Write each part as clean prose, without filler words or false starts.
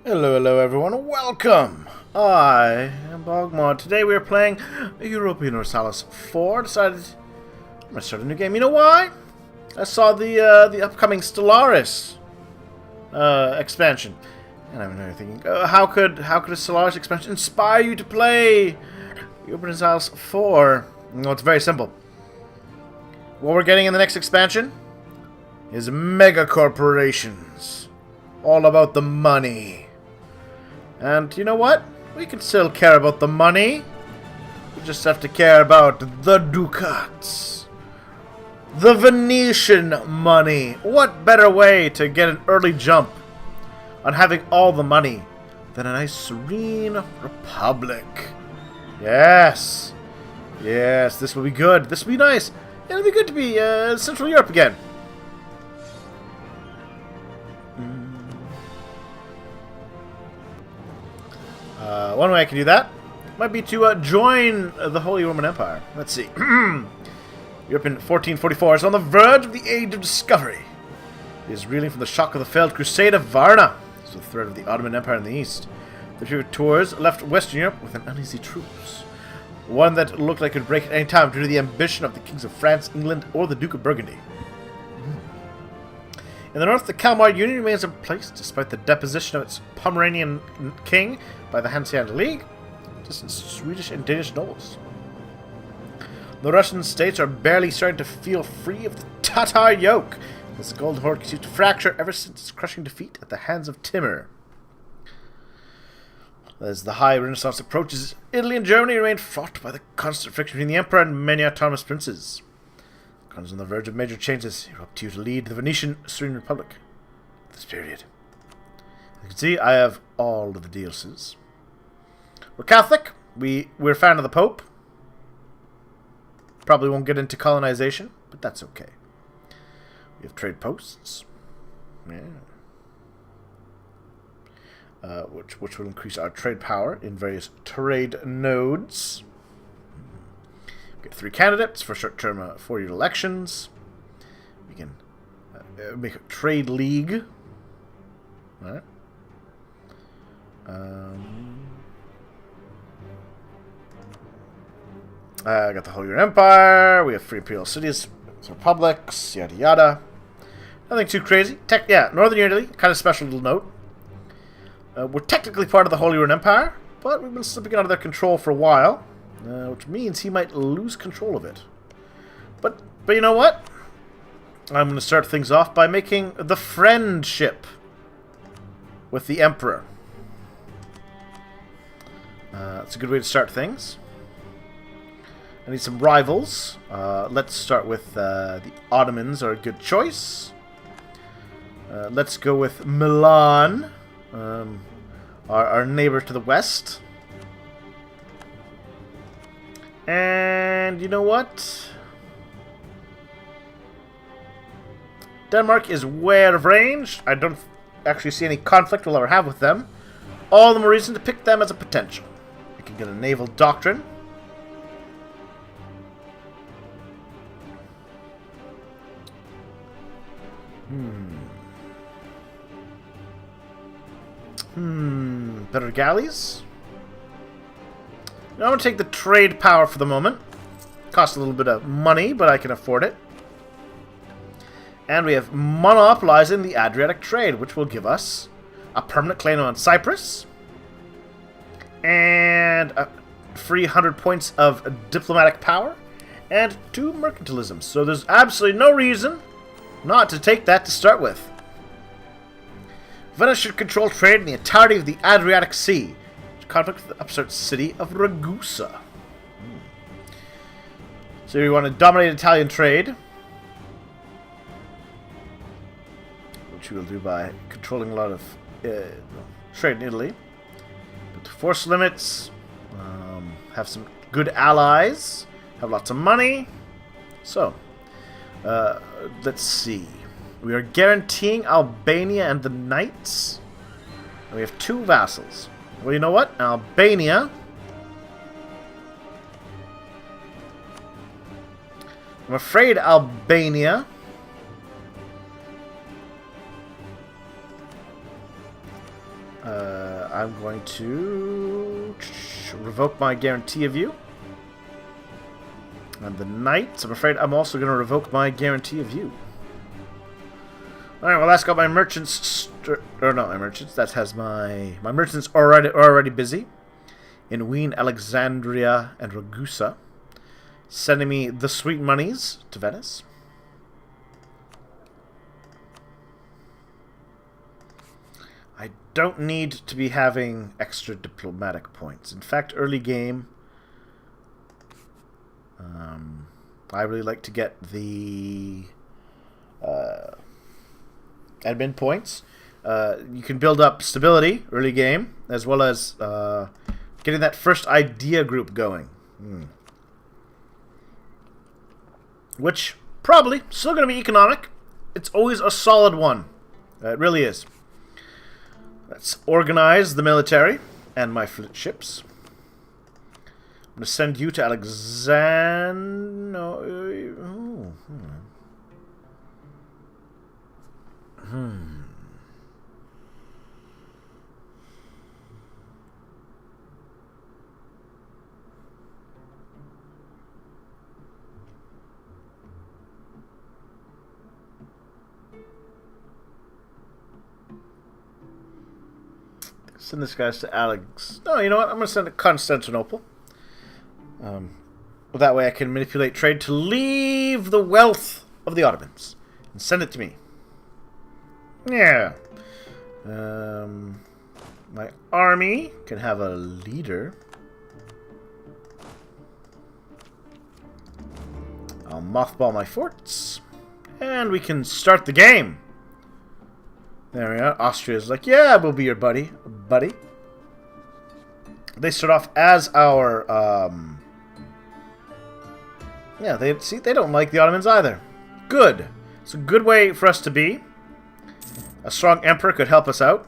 Hello everyone, welcome! I am BogMod. Today we are playing Europa Universalis 4. Decided I'm gonna start a new game. You know why? I saw the upcoming Stellaris expansion, and I'm thinking, how could a Stellaris expansion inspire you to play Europa Universalis 4? Well, it's very simple. What we're getting in the next expansion is mega corporations, all about the money. And you know what? We can still care about the money. We just have to care about the Ducats. The Venetian money. What better way to get an early jump on having all the money than a nice serene republic? Yes. Yes, this will be good. This will be nice. It'll be good to be Central Europe again. One way I can do that might be to join the Holy Roman Empire. Let's see. Europe in 1444 is on the verge of the Age of Discovery. It is reeling from the shock of the failed Crusade of Varna. It's the threat of the Ottoman Empire in the east. The few tours left Western Europe with an uneasy truce. One that looked like it would break at any time due to the ambition of the kings of France, England, or the Duke of Burgundy. In the north, the Kalmar Union remains in place despite the deposition of its Pomeranian king by the Hanseatic League, distant Swedish and Danish nobles. The Russian states are barely starting to feel free of the Tatar yoke, as the Golden Horde continues to fracture ever since its crushing defeat at the hands of Timur. As the High Renaissance approaches, Italy and Germany remain fraught by the constant friction between the Emperor and many autonomous princes. Is on the verge of major changes. You're up to you to lead the Venetian Serene Republic at this period. As you can see, I have all of the DLCs. We're Catholic. We're a fan of the Pope. Probably won't get into colonization, but that's okay. We have trade posts. Yeah. Which will increase our trade power in various trade nodes. Get 3 candidates for short-term 4-year elections. We can make a trade league. All right. I got the Holy Roman Empire. We have free imperial cities, republics, yada yada. Nothing too crazy. Northern Italy, kind of special little note. We're technically part of the Holy Roman Empire, but we've been slipping out of their control for a while. Which means he might lose control of it. But you know what? I'm going to start things off by making the friendship with the Emperor. It's a good way to start things. I need some rivals. Let's start with the Ottomans are a good choice. Let's go with Milan, our neighbor to the west. And you know what? Denmark is way out of range. I don't actually see any conflict we'll ever have with them. All the more reason to pick them as a potential. We can get a naval doctrine. Better galleys? I'm going to take the trade power for the moment. Costs a little bit of money, but I can afford it. And we have monopolizing the Adriatic trade, which will give us a permanent claim on Cyprus. And a free 100 points of diplomatic power. And 2 mercantilism. So there's absolutely no reason not to take that to start with. Venice should control trade in the entirety of the Adriatic Sea. Conflict with the upstart city of Ragusa. So we want to dominate Italian trade, which we will do by controlling a lot of trade in Italy. But force limits, have some good allies, have lots of money. So, let's see. We are guaranteeing Albania and the Knights. And we have 2 vassals. Well, you know what? Albania. I'm afraid Albania I'm going to revoke my guarantee of you. And the knights, I'm afraid I'm also going to revoke my guarantee of you. Alright, well that's got my merchants, or not my merchants, that has my merchants already busy. In Wien, Alexandria, and Ragusa. Sending me the sweet monies to Venice. I don't need to be having extra diplomatic points. In fact, early game, I really like to get the admin points. You can build up stability early game, as well as getting that first idea group going. Which, probably, still going to be economic. It's always a solid one. It really is. Let's organize the military and my fleet ships. I'm going to send you to Send this guy to Alex. No, you know what? I'm going to send it to Constantinople. Well, that way I can manipulate trade to leave the wealth of the Ottomans and send it to me. Yeah. My army can have a leader. I'll mothball my forts. And we can start the game. There we are. Austria's like, yeah, we'll be your buddy. They start off as our, yeah, they don't like the Ottomans either. Good. It's a good way for us to be. A strong emperor could help us out.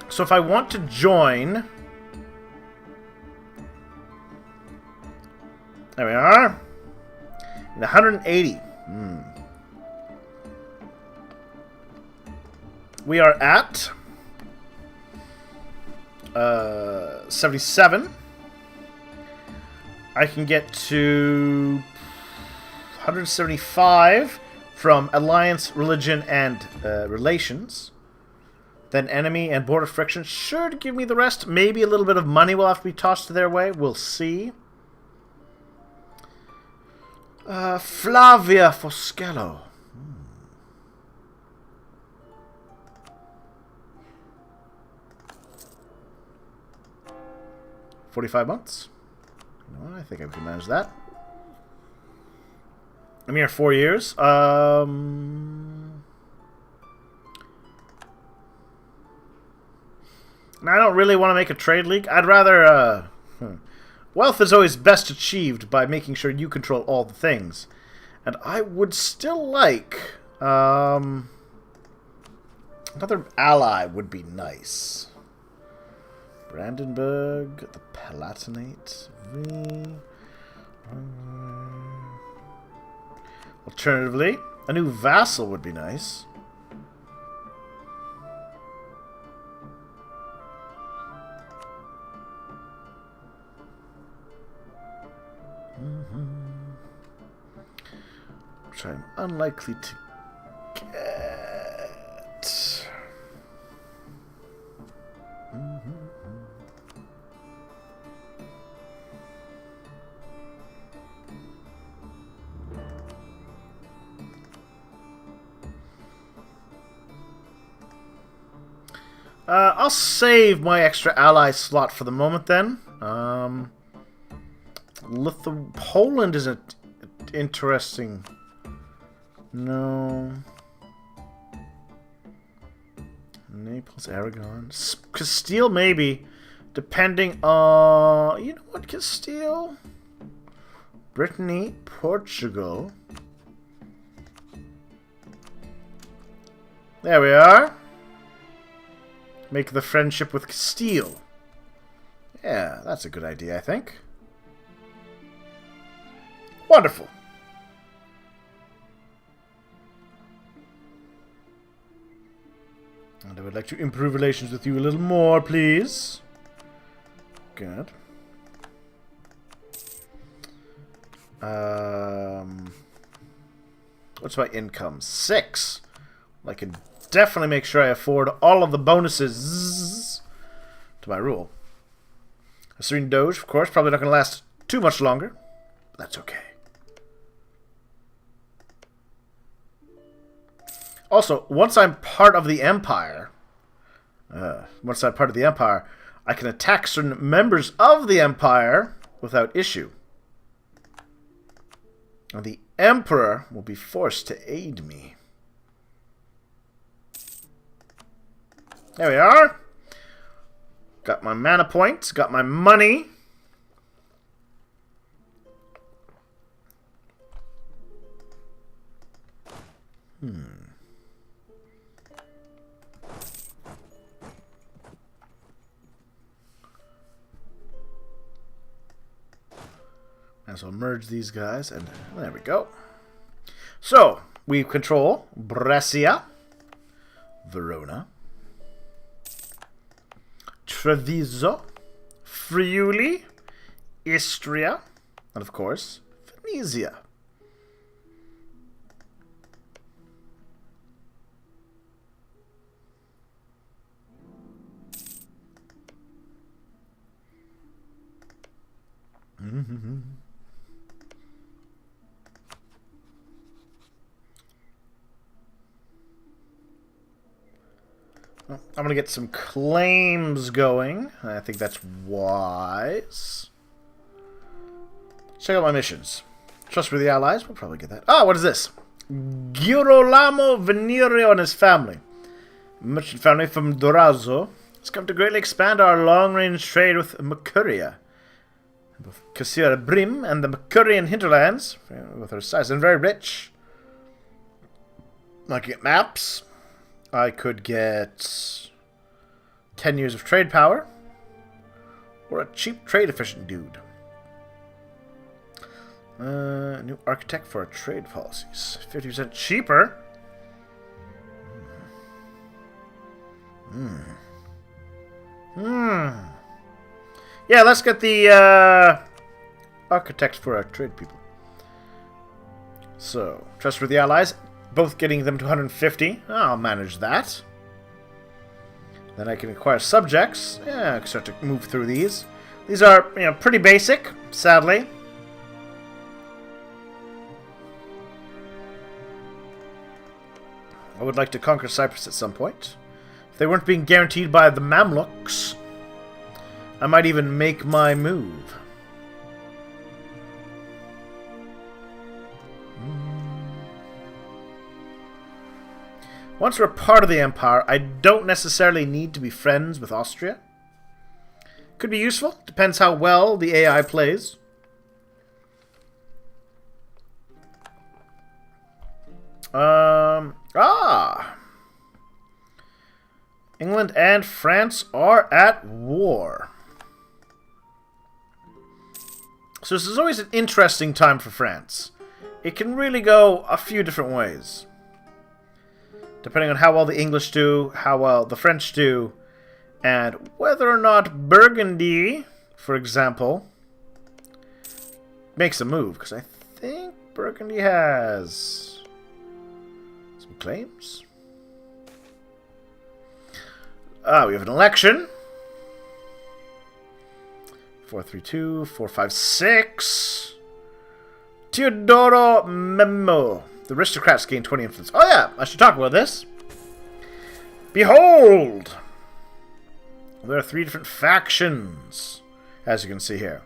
So if I want to join... There we are. In 180. We are at 77. I can get to 175 from alliance, religion, and relations. Then enemy and border friction should give me the rest. Maybe a little bit of money will have to be tossed their way. We'll see. Flavia Foscello. 45 months. No, I think I can manage that. I'm here 4 years. I don't really want to make a trade league. I'd rather... Wealth is always best achieved by making sure you control all the things. And I would still like... another ally would be nice. Brandenburg, the Palatinate, alternatively, a new vassal would be nice. Which I'm unlikely to get. I'll save my extra ally slot for the moment then. Poland isn't interesting. No. Naples, Aragon. Castile, maybe. Depending on... You know what, Castile? Brittany, Portugal. There we are. Make the friendship with Castile. Yeah, that's a good idea, I think. Wonderful. And I would like to improve relations with you a little more, please. Good. What's my income? 6. I can definitely make sure I afford all of the bonuses to my rule. A serene doge, of course, probably not going to last too much longer. But that's okay. Also, once I'm part of the Empire, I can attack certain members of the Empire without issue. And the Emperor will be forced to aid me. There we are. Got my mana points, got my money. So I'll merge these guys, and there we go. So, we control Brescia, Verona, Treviso, Friuli, Istria, and of course, Venezia. I'm going to get some claims going. I think that's wise. Check out my missions. Trustworthy allies. We'll probably get that. Ah, what is this? Girolamo Venerio and his family. Merchant family from Durazzo has come to greatly expand our long-range trade with Mercuria. Both Cassira Brim and the Mercurian hinterlands, with her size and very rich. I can get maps. I could get 10 years of trade power, or a cheap trade efficient dude. New architect for our trade policies. 50% cheaper. Yeah, let's get the architect for our trade people. So, trustworthy allies. Both getting them to 150. I'll manage that. Then I can acquire subjects. Yeah, I can start to move through these. These are, pretty basic, sadly. I would like to conquer Cyprus at some point. If they weren't being guaranteed by the Mamluks, I might even make my move. Once we're part of the Empire, I don't necessarily need to be friends with Austria. Could be useful. Depends how well the AI plays. England and France are at war. So this is always an interesting time for France. It can really go a few different ways. Depending on how well the English do, how well the French do, and whether or not Burgundy, for example, makes a move. Because I think Burgundy has some claims. We have an election. 432, 456. Teodoro Memo. The aristocrats gain 20 influence. Oh yeah, I should talk about this. Behold! There are 3 different factions, as you can see here.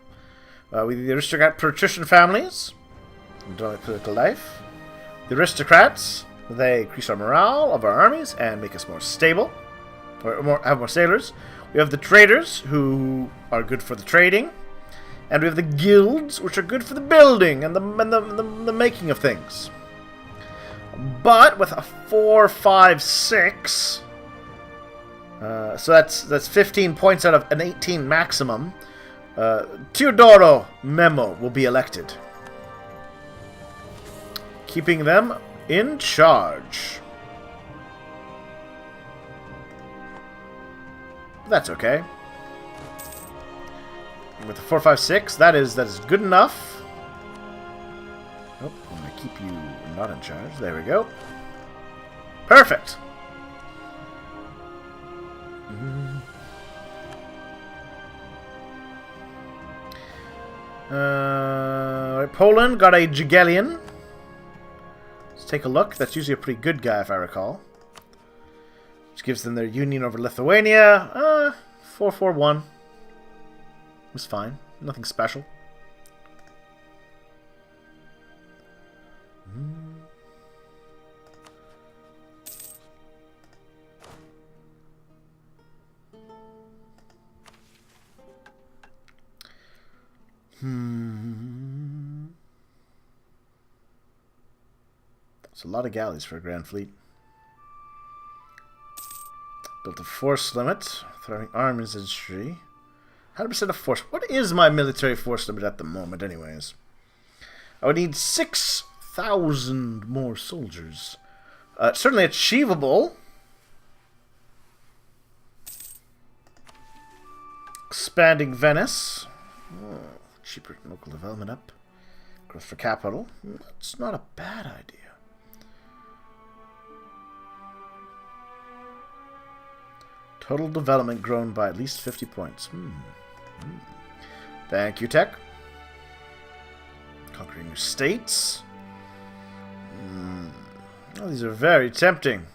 We the aristocrat patrician families, dominate political life. The aristocrats, they increase our morale of our armies and make us more stable, or have more sailors. We have the traders, who are good for the trading, and we have the guilds, which are good for the building and the making of things. But with a 4, 5, 6, so that's 15 points out of an 18 maximum. Teodoro Memo will be elected, keeping them in charge. That's okay. With the 456, that is good enough. Oh, I'm going to keep you not in charge. There we go. Perfect. Poland got a Jagiellon. Let's take a look. That's usually a pretty good guy, if I recall. Which gives them their union over Lithuania. 441. Was fine. Nothing special. It's a lot of galleys for a Grand Fleet. Built a force limit. Throwing armies industry. 100% of force. What is my military force limit at the moment, anyways? I would need 6,000 more soldiers. Certainly achievable. Expanding Venice. Oh, cheaper local development up. Growth for capital. That's not a bad idea. Total development grown by at least 50 points. Thank you, Tech. Conquering new states. Oh, these are very tempting.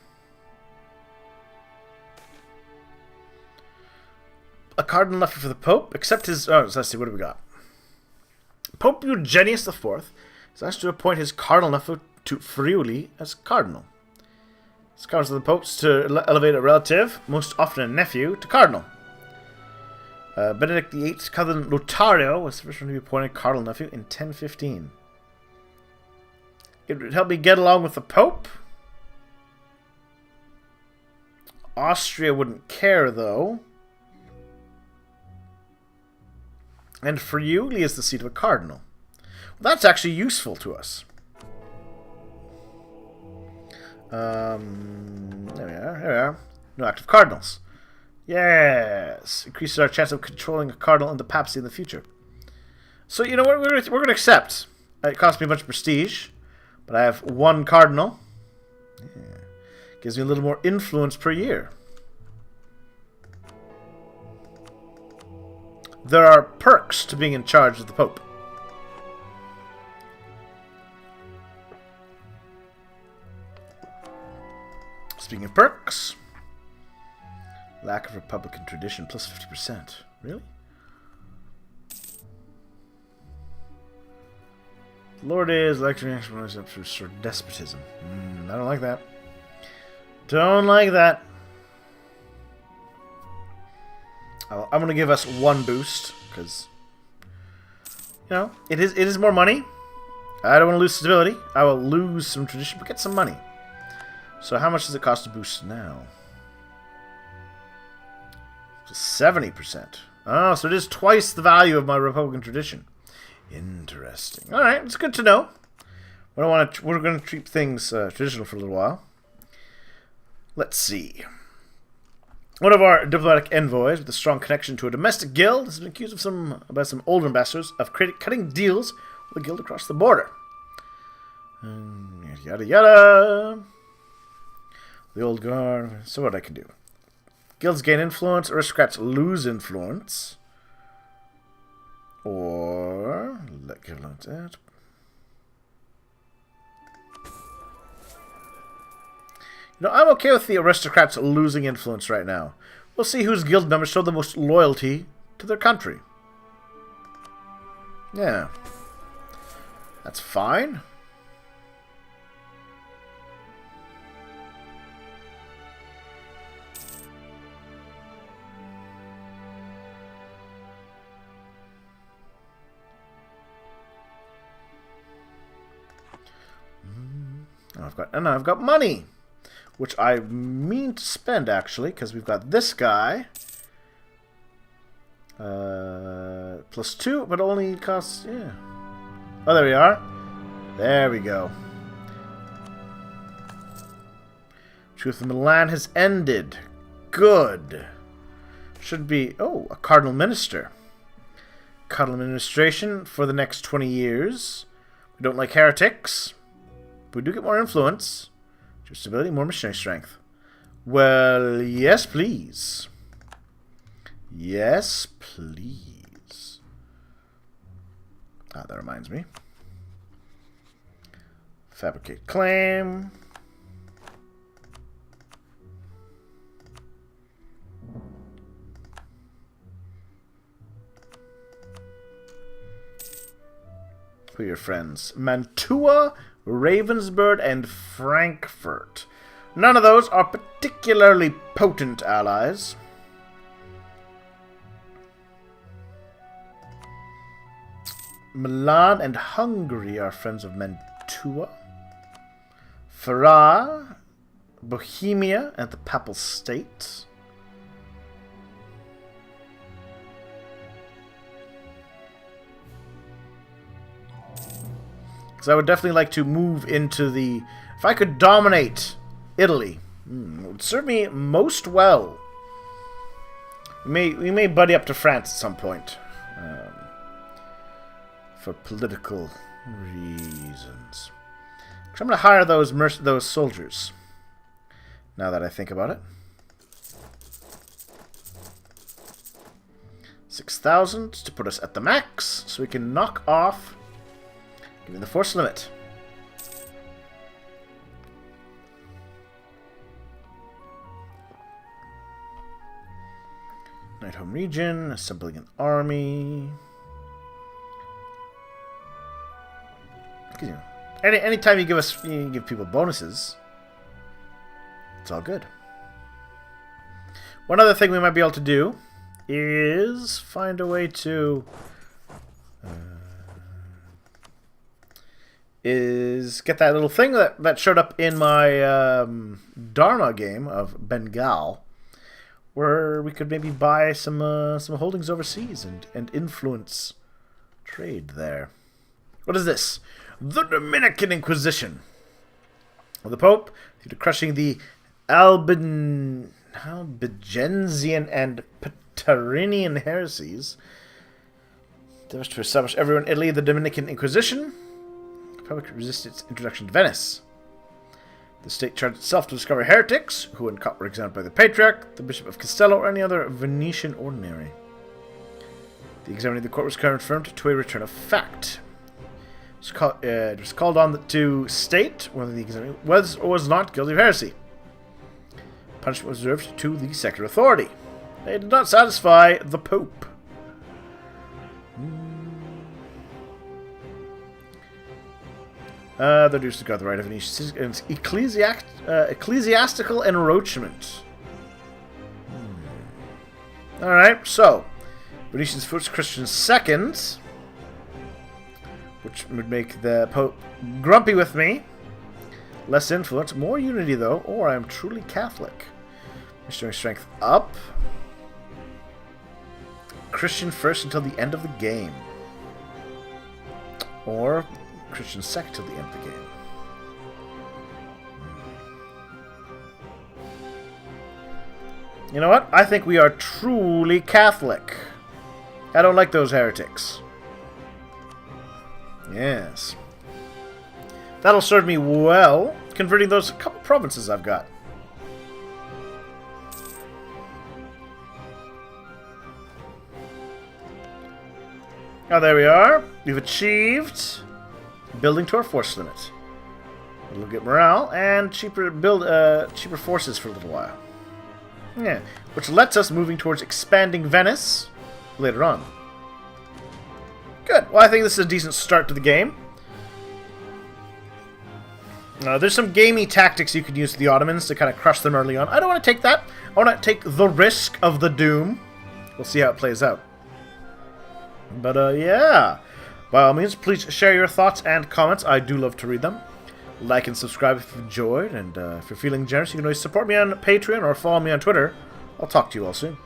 A cardinal left for the Pope, except his... Oh, let's see, what do we got? Pope Eugenius IV is asked to appoint his cardinal nephew to Friuli as cardinal. It's cardinal of the popes to elevate a relative, most often a nephew, to cardinal. Benedict VIII's cousin Lothario was the first one to be appointed cardinal nephew in 1015. It would help me get along with the Pope. Austria wouldn't care, though. And Friuli is the seat of a cardinal. Well, that's actually useful to us. There we are. No active cardinals. Yes! Increases our chance of controlling a cardinal in the papacy in the future. So, you know what? We're going to accept. It costs me a bunch of prestige, but I have one cardinal. Yeah. Gives me a little more influence per year. There are perks to being in charge of the Pope. Speaking of perks, lack of Republican tradition plus 50%. Really? Lord is lecturing exercise up through sort of despotism. I don't like that. Don't like that. I'm going to give us one boost because, you know, it is more money. I don't want to lose stability. I will lose some tradition, but get some money. So how much does it cost to boost now? 70%. Oh, so it is twice the value of my Republican tradition. Interesting. All right, it's good to know. We're going to treat things traditional for a little while. Let's see. One of our diplomatic envoys with a strong connection to a domestic guild has been accused by some older ambassadors of cutting deals with the guild across the border. Yada yada. The old guard. So what I can do? Guilds gain influence, aristocrats lose influence. Or let give that. You know, I'm okay with the aristocrats losing influence right now. We'll see whose guild members show the most loyalty to their country. Yeah. That's fine. I've got money, which I mean to spend actually, because we've got this guy. +2, but only costs, yeah. Oh, there we are. There we go. Truth of Milan has ended. Good. Should be... Oh, a cardinal minister. Cardinal administration for the next 20 years. We don't like heretics. But we do get more influence. Just stability, more missionary strength. Well, yes, please. Yes, please. Ah, that reminds me. Fabricate claim. Who are your friends? Mantua, Ravensburg, and Frankfurt. None of those are particularly potent allies. Milan and Hungary are friends of Mantua. Ferrara, Bohemia, and the Papal States. Because I would definitely like to move into the... If I could dominate Italy, it would serve me most well. We may buddy up to France at some point. For political reasons. I'm going to hire those soldiers. Now that I think about it. 6,000 to put us at the max, so we can knock off. Give me the force limit. Night Home Region, assembling an army. You know, anytime you give people bonuses, it's all good. One other thing we might be able to do is find a way to is get that little thing that showed up in my Dharma game of Bengal, where we could maybe buy some holdings overseas and influence trade there. What is this? The Dominican Inquisition. Well, the Pope, due to crushing the Albigensian and Petrinian heresies, endeavors to establish everyone in Italy the Dominican Inquisition. The public resisted its introduction to Venice. The state charged itself to discover heretics, who when caught were examined by the Patriarch, the Bishop of Castello, or any other Venetian ordinary. The examining of the court was confirmed to a return of fact. It was called on to state whether the examiner was or was not guilty of heresy. Punishment was reserved to the secular authority. They did not satisfy the Pope. They're due to guard the right of Venetian ecclesiastical enroachment. Alright, so Venetian's first Christian second, which would make the Pope grumpy with me. Less influence, more unity though, or I am truly Catholic. Missionary strength up. Christian first until the end of the game. Or Christian second till the end of the game. You know what? I think we are truly Catholic. I don't like those heretics. Yes. That'll serve me well, converting those couple provinces I've got. Now there we are. We've achieved building to our force limit. We'll get morale and cheaper forces for a little while. Yeah, which lets us moving towards expanding Venice later on. Good. Well, I think this is a decent start to the game. There's some gamey tactics you could use to the Ottomans to kind of crush them early on. I don't want to take that. I want to take the risk of the doom. We'll see how it plays out. But, yeah. By all means, please share your thoughts and comments. I do love to read them. Like and subscribe if you've enjoyed. And if you're feeling generous, you can always support me on Patreon or follow me on Twitter. I'll talk to you all soon.